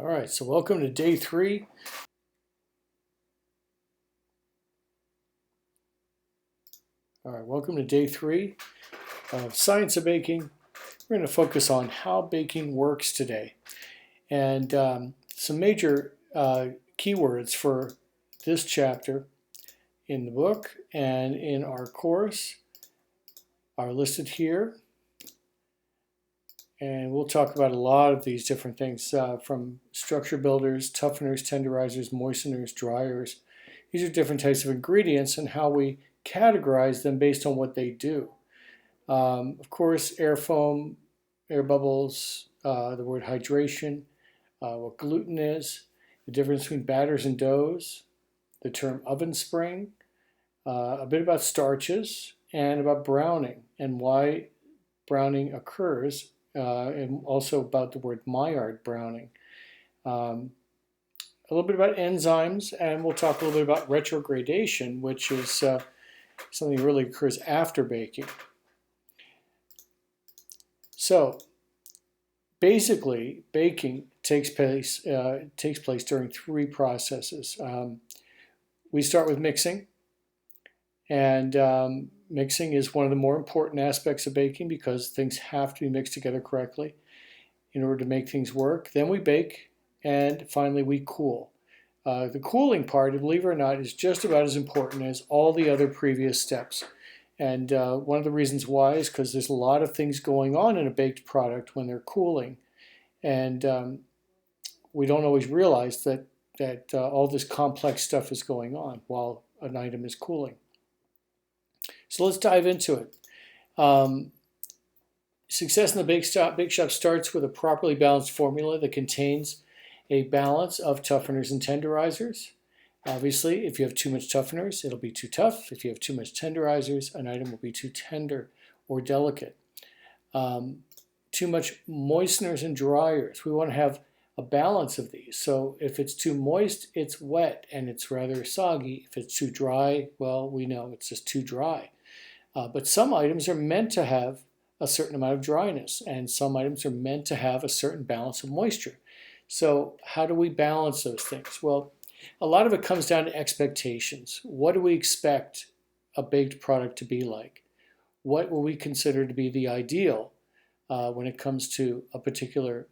All right, so welcome to day 3. All right, welcome to day 3 of Science of Baking. We're going to focus on how baking works today. And some major keywords for this chapter in the book and in our course are listed here. And we'll talk about a lot of these different things from structure builders, tougheners, tenderizers, moisteners, dryers. These are different types of ingredients and how we categorize them based on what they do. Of course, air foam, air bubbles, the word hydration, what gluten is, the difference between batters and doughs, the term oven spring, a bit about starches, and about browning and why browning occurs, and also about the word Maillard browning. A little bit about enzymes, and we'll talk a little bit about retrogradation, which is something that really occurs after baking. So basically, baking takes place during 3 processes. We start with mixing, and mixing is one of the more important aspects of baking because things have to be mixed together correctly in order to make things work. Then we bake, and finally we cool. The cooling part, believe it or not, is just about as important as all the other previous steps. And one of the reasons why is because there's a lot of things going on in a baked product when they're cooling. And we don't always realize that all this complex stuff is going on while an item is cooling. So let's dive into it. Success in the bake shop starts with a properly balanced formula that contains a balance of tougheners and tenderizers. Obviously, if you have too much tougheners, it'll be too tough. If you have too much tenderizers, an item will be too tender or delicate. Too much moisteners and dryers. We want to have a balance of these. So if it's too moist, it's wet and it's rather soggy. If it's too dry, well, we know it's just too dry. But some items are meant to have a certain amount of dryness, and some items are meant to have a certain balance of moisture. So how do we balance those things? Well, a lot of it comes down to expectations. What do we expect a baked product to be like? What will we consider to be the ideal when it comes to a particular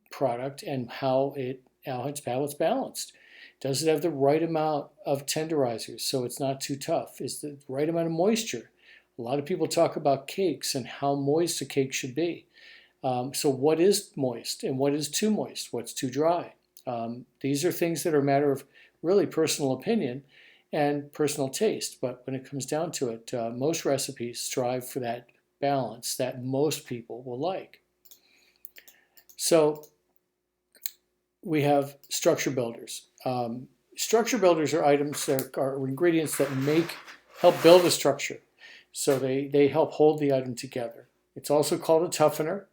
product, and how it's balanced? Does it have the right amount of tenderizers so it's not too tough? Is the right amount of moisture? A lot of people talk about cakes and how moist a cake should be. So what is moist and what is too moist? What's too dry? These are things that are a matter of really personal opinion and personal taste. But when it comes down to it, most recipes strive for that balance that most people will like. So we have structure builders. Structure builders are items that are ingredients that help build a structure. So they help hold the item together. It's also called a toughener.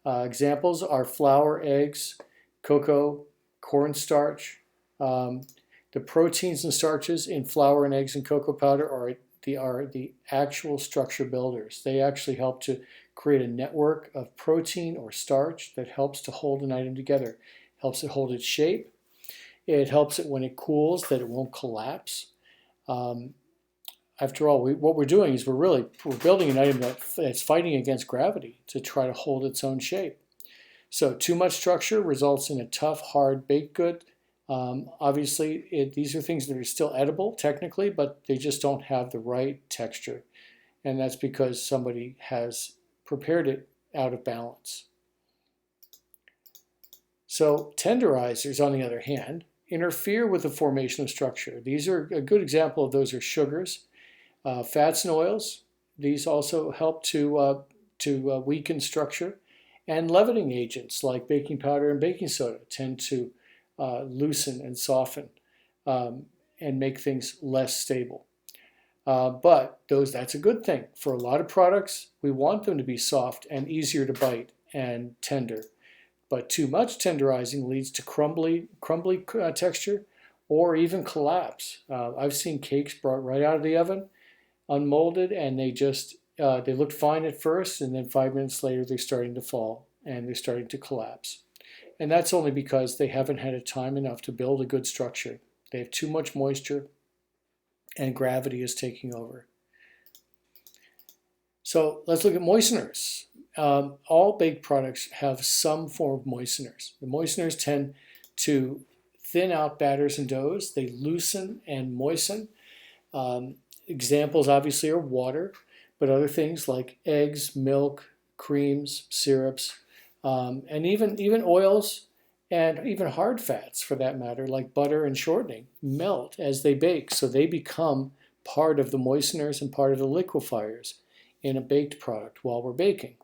Examples are flour, eggs, cocoa, cornstarch. The proteins and starches in flour and eggs and cocoa powder are the actual structure builders. They actually help to create a network of protein or starch that helps to hold an item together. Helps it hold its shape. It helps it when it cools that it won't collapse. After all, what we're doing is we're building an item that's fighting against gravity to try to hold its own shape. So too much structure results in a tough, hard baked good. Obviously, these are things that are still edible technically, but they just don't have the right texture. And that's because somebody has prepared it out of balance. So tenderizers, on the other hand, interfere with the formation of structure. These are a good example of those are sugars. Fats and oils, these also help to weaken structure. And leavening agents like baking powder and baking soda tend to loosen and soften and make things less stable. But that's a good thing. For a lot of products, we want them to be soft and easier to bite and tender. But too much tenderizing leads to crumbly texture or even collapse. I've seen cakes brought right out of the oven, unmolded, and they looked fine at first, and then 5 minutes later they're starting to fall and they're starting to collapse. And that's only because they haven't had time enough to build a good structure. They have too much moisture and gravity is taking over. So let's look at moisteners. All baked products have some form of moisteners. The moisteners tend to thin out batters and doughs. They loosen and moisten. Examples obviously are water, but other things like eggs, milk, creams, syrups, and even oils and even hard fats for that matter, like butter and shortening, melt as they bake. So they become part of the moisteners and part of the liquefiers in a baked product while we're baking.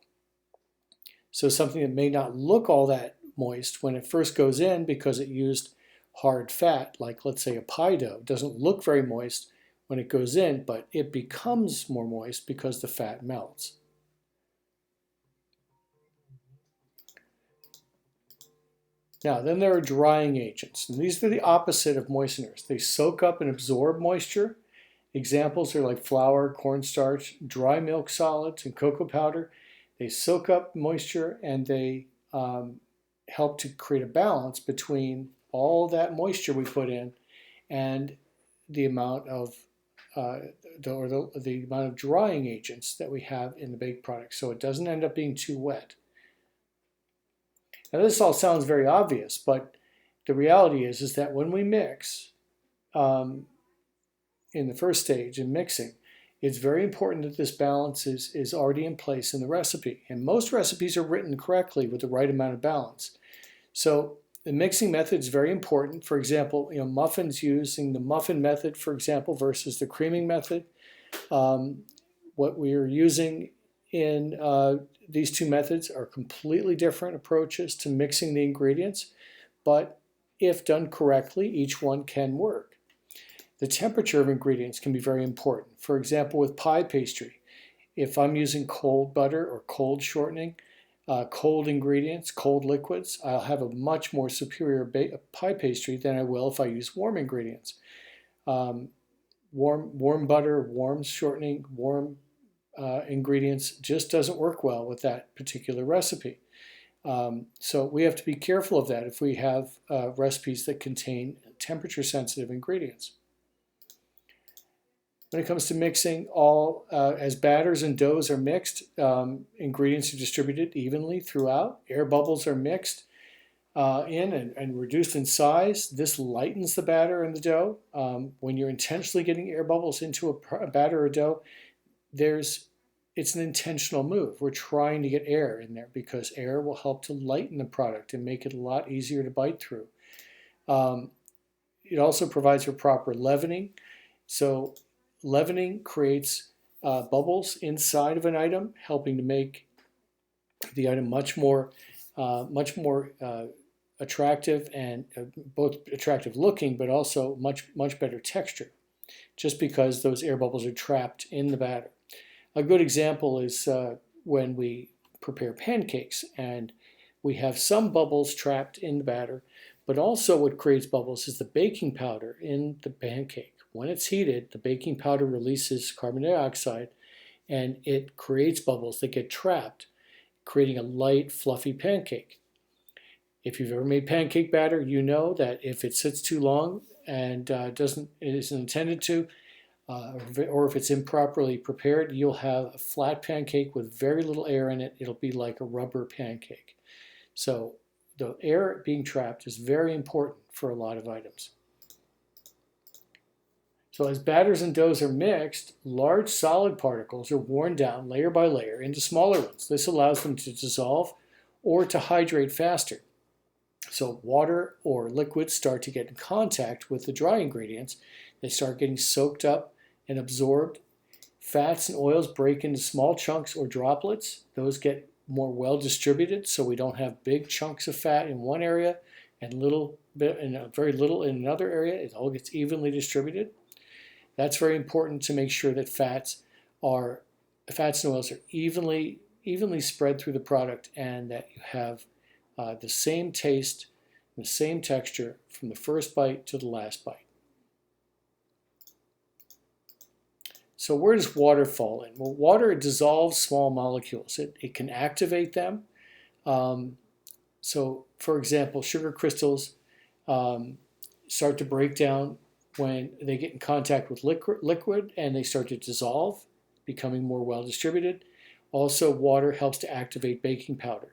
So something that may not look all that moist when it first goes in because it used hard fat, like let's say a pie dough, doesn't look very moist when it goes in, but it becomes more moist because the fat melts. Now, then there are drying agents, and these are the opposite of moisteners. They soak up and absorb moisture. Examples are like flour, cornstarch, dry milk solids, and cocoa powder. They soak up moisture and they help to create a balance between all that moisture we put in and the amount of the amount of drying agents that we have in the baked product, so it doesn't end up being too wet. Now this all sounds very obvious, but the reality is that when we mix in the first stage in mixing, it's very important that this balance is already in place in the recipe. And most recipes are written correctly with the right amount of balance. So the mixing method is very important. For example, muffins using the muffin method, for example, versus the creaming method. What we are using in these two methods are completely different approaches to mixing the ingredients, but if done correctly, each one can work. The temperature of ingredients can be very important. For example, with pie pastry, if I'm using cold butter or cold shortening, cold ingredients, cold liquids, I'll have a much more superior pie pastry than I will if I use warm ingredients. Warm butter, warm shortening, warm ingredients just doesn't work well with that particular recipe. So we have to be careful of that if we have recipes that contain temperature sensitive ingredients. When it comes to mixing, as batters and doughs are mixed, ingredients are distributed evenly throughout. Air bubbles are mixed in and reduced in size. This lightens the batter and the dough. When you're intentionally getting air bubbles into a batter or dough, it's an intentional move. We're trying to get air in there because air will help to lighten the product and make it a lot easier to bite through. It also provides for proper leavening. So leavening creates bubbles inside of an item, helping to make the item much more attractive and both attractive looking, but also much better texture, just because those air bubbles are trapped in the batter. A good example is when we prepare pancakes and we have some bubbles trapped in the batter, but also what creates bubbles is the baking powder in the pancake. When it's heated, the baking powder releases carbon dioxide and it creates bubbles that get trapped, creating a light, fluffy pancake. If you've ever made pancake batter, you know that if it sits too long and isn't intended to, or if it's improperly prepared, you'll have a flat pancake with very little air in it. It'll be like a rubber pancake. So the air being trapped is very important for a lot of items. So as batters and doughs are mixed, large solid particles are worn down layer by layer into smaller ones. This allows them to dissolve or to hydrate faster. So water or liquids start to get in contact with the dry ingredients. They start getting soaked up and absorbed. Fats and oils break into small chunks or droplets. Those get more well distributed, so we don't have big chunks of fat in one area and very little in another area. It all gets evenly distributed. That's very important to make sure that fats and oils are evenly spread through the product and that you have the same taste and the same texture from the first bite to the last bite. So where does water fall in? Well, water dissolves small molecules. It can activate them. So, for example, sugar crystals start to break down when they get in contact with liquid and they start to dissolve, becoming more well distributed. Also, water helps to activate baking powder.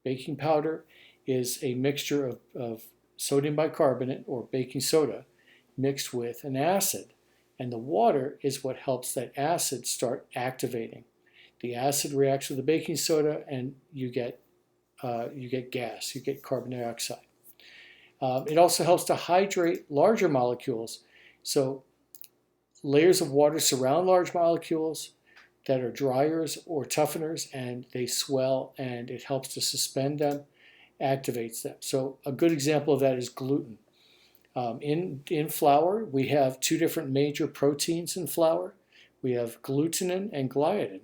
Baking powder is a mixture of sodium bicarbonate or baking soda mixed with an acid. And the water is what helps that acid start activating. The acid reacts with the baking soda and you get gas, you get carbon dioxide. It also helps to hydrate larger molecules. So layers of water surround large molecules that are dryers or tougheners, and they swell, and it helps to suspend them, activates them. So a good example of that is gluten. In flour, we have two different major proteins in flour. We have glutenin and gliadin.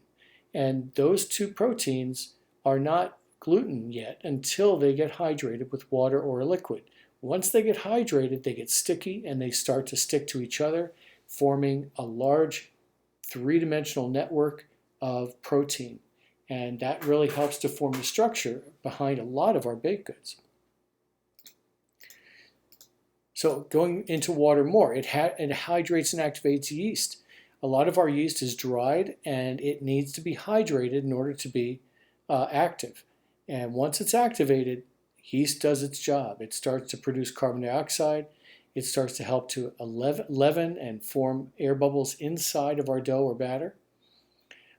And those two proteins are not gluten yet until they get hydrated with water or a liquid. Once they get hydrated, they get sticky and they start to stick to each other, forming a large three-dimensional network of protein. And that really helps to form the structure behind a lot of our baked goods. So going into water more, it hydrates and activates yeast. A lot of our yeast is dried and it needs to be hydrated in order to be active. And once it's activated, yeast does its job. It starts to produce carbon dioxide. It starts to help to leaven and form air bubbles inside of our dough or batter.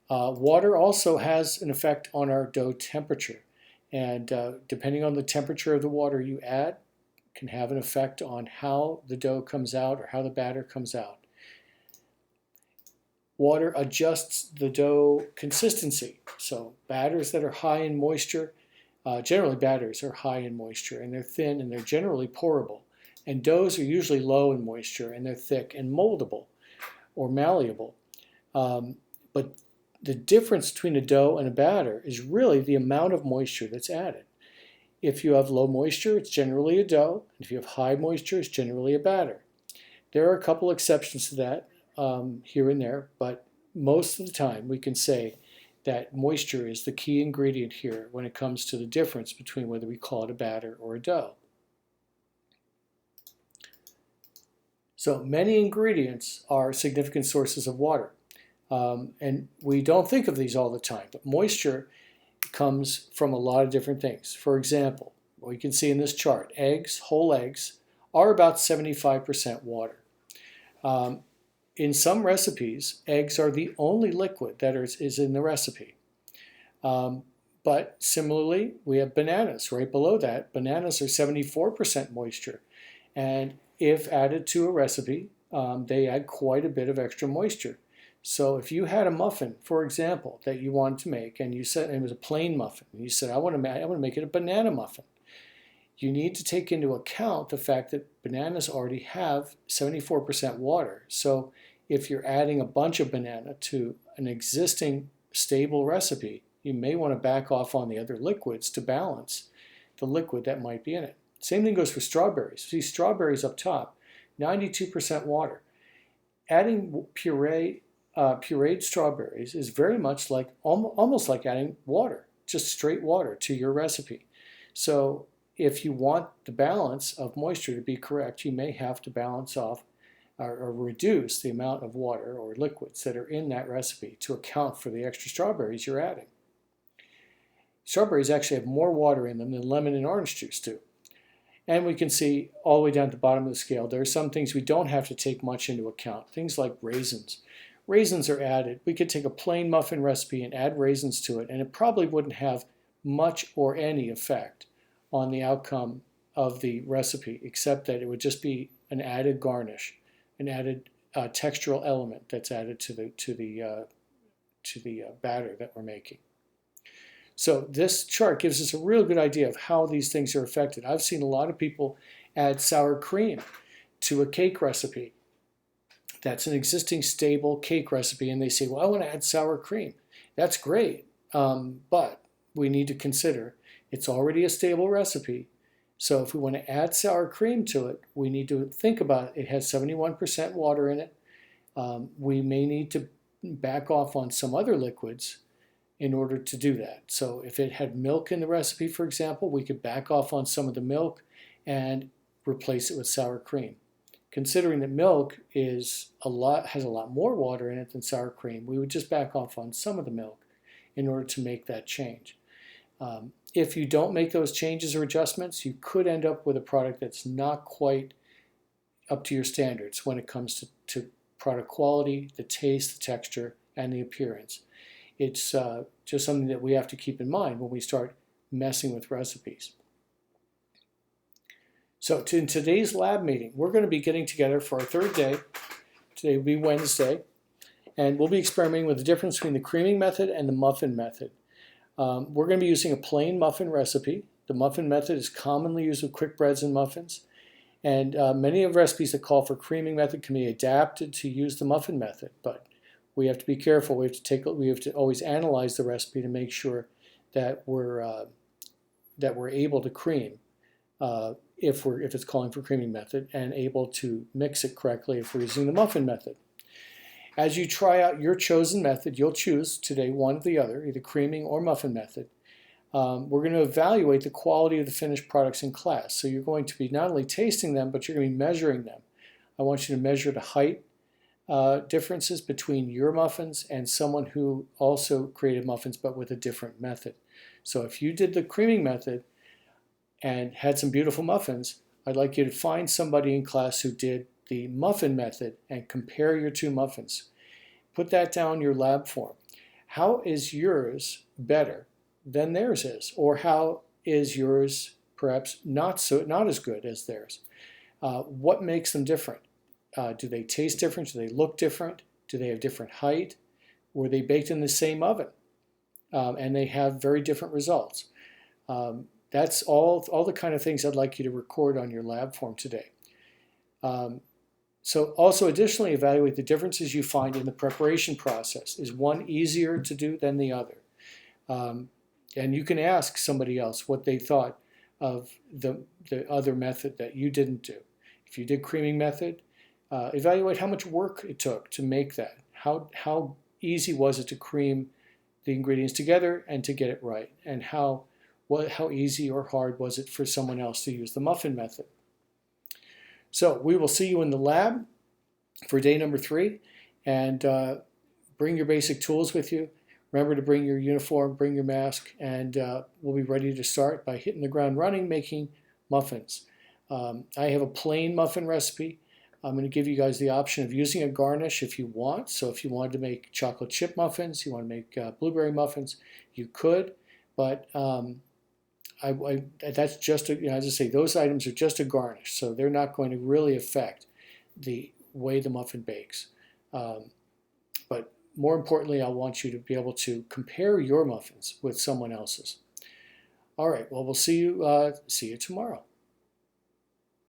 Water also has an effect on our dough temperature. And depending on the temperature of the water you add, can have an effect on how the dough comes out or how the batter comes out. Water adjusts the dough consistency. So batters that are high in moisture, generally batters are high in moisture and they're thin and they're generally pourable. And doughs are usually low in moisture and they're thick and moldable or malleable. But the difference between a dough and a batter is really the amount of moisture that's added. If you have low moisture, it's generally a dough. If you have high moisture, it's generally a batter. There are a couple exceptions to that here and there, but most of the time we can say that moisture is the key ingredient here when it comes to the difference between whether we call it a batter or a dough. So many ingredients are significant sources of water. And we don't think of these all the time, but moisture comes from a lot of different things. For example, we can see in this chart, eggs, whole eggs, are about 75% water. In some recipes, eggs are the only liquid that is in the recipe. But similarly, we have bananas right below that. Bananas are 74% moisture. And if added to a recipe, they add quite a bit of extra moisture. So if you had a muffin, for example, that you wanted to make, and you said it was a plain muffin, and you said, I want to make it a banana muffin, you need to take into account the fact that bananas already have 74% water. So if you're adding a bunch of banana to an existing stable recipe, you may want to back off on the other liquids to balance the liquid that might be in it. Same thing goes for strawberries. See, strawberries up top, 92% water. Adding pureed strawberries is very much like, almost like adding water, just straight water to your recipe. So if you want the balance of moisture to be correct, you may have to balance off or reduce the amount of water or liquids that are in that recipe to account for the extra strawberries you're adding. Strawberries actually have more water in them than lemon and orange juice do. And we can see all the way down at the bottom of the scale, there are some things we don't have to take much into account, things like raisins. Raisins are added. We could take a plain muffin recipe and add raisins to it, and it probably wouldn't have much or any effect on the outcome of the recipe, except that it would just be an added garnish, an added textural element that's added to the batter that we're making. So this chart gives us a real good idea of how these things are affected. I've seen a lot of people add sour cream to a cake recipe. That's an existing stable cake recipe, and they say, well, I want to add sour cream. That's great, but we need to consider it's already a stable recipe. So if we want to add sour cream to it, we need to think about it. It has 71% water in it. We may need to back off on some other liquids in order to do that. So if it had milk in the recipe, for example, we could back off on some of the milk and replace it with sour cream. Considering that milk has a lot more water in it than sour cream, we would just back off on some of the milk in order to make that change. If you don't make those changes or adjustments, you could end up with a product that's not quite up to your standards when it comes to product quality, the taste, the texture, and the appearance. It's just something that we have to keep in mind when we start messing with recipes. So in today's lab meeting, we're going to be getting together for our third day. Today will be Wednesday, and we'll be experimenting with the difference between the creaming method and the muffin method. We're going to be using a plain muffin recipe. The muffin method is commonly used with quick breads and muffins, and many of the recipes that call for creaming method can be adapted to use the muffin method, but we have to be careful. We have to always analyze the recipe to make sure that we're able to cream if it's calling for creaming method, and able to mix it correctly if we're using the muffin method. As you try out your chosen method, you'll choose today one or the other, either creaming or muffin method. We're going to evaluate the quality of the finished products in class. So you're going to be not only tasting them, but you're going to be measuring them. I want you to measure the height differences between your muffins and someone who also created muffins but with a different method. So if you did the creaming method and had some beautiful muffins, I'd like you to find somebody in class who did the muffin method and compare your two muffins. Put that down in your lab form. How is yours better than theirs is? Or how is yours perhaps not as good as theirs? What makes them different? Do they taste different? Do they look different? Do they have different height? Were they baked in the same oven? And they have very different results. That's all the kind of things I'd like you to record on your lab form today. So also additionally evaluate the differences you find in the preparation process. Is one easier to do than the other? And you can ask somebody else what they thought of the other method that you didn't do. If you did creaming method, evaluate how much work it took to make that. How easy was it to cream the ingredients together and to get it right? And how easy or hard was it for someone else to use the muffin method? So we will see you in the lab for day number 3, and bring your basic tools with you. Remember to bring your uniform, bring your mask, and we'll be ready to start by hitting the ground running making muffins. I have a plain muffin recipe. I'm going to give you guys the option of using a garnish if you want. So if you wanted to make chocolate chip muffins, you want to make blueberry muffins, you could. But that's just, as I say, those items are just a garnish. So they're not going to really affect the way the muffin bakes. But more importantly, I want you to be able to compare your muffins with someone else's. All right, well, we'll see you tomorrow.